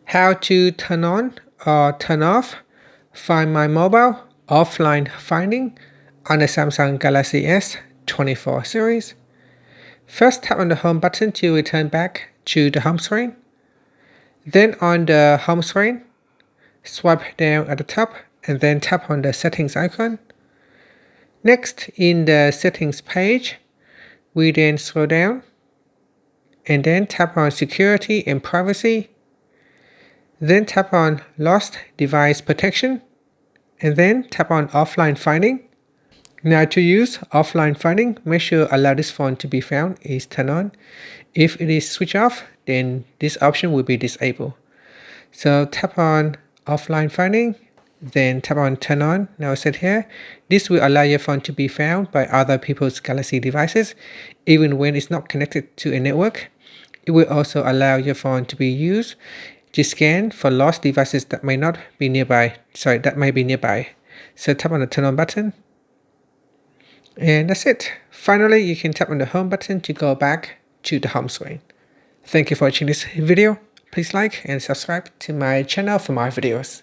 How to turn on or turn off Find My Mobile offline finding on the Samsung Galaxy S24 series. First, tap on the home button to return back to the home screen. Then on the home screen, swipe down at the top and then tap on the settings icon. Next, in the settings page, we then scroll down and then tap on security and privacy. Then tap on lost device protection and then tap on offline finding. Now to use offline finding, make sure allow this phone to be found is turned on. If it is switched off, then this option will be disabled. So tap on offline finding, then tap on turn on. Now set here. This will allow your phone to be found by other people's Galaxy devices, even when it's not connected to a network. It will also allow your phone to be used to scan for lost devices that may be nearby. So tap on the turn on button. And that's it. Finally, you can tap on the home button to go back to the home screen. Thank you for watching this video. Please like and subscribe to my channel for more videos.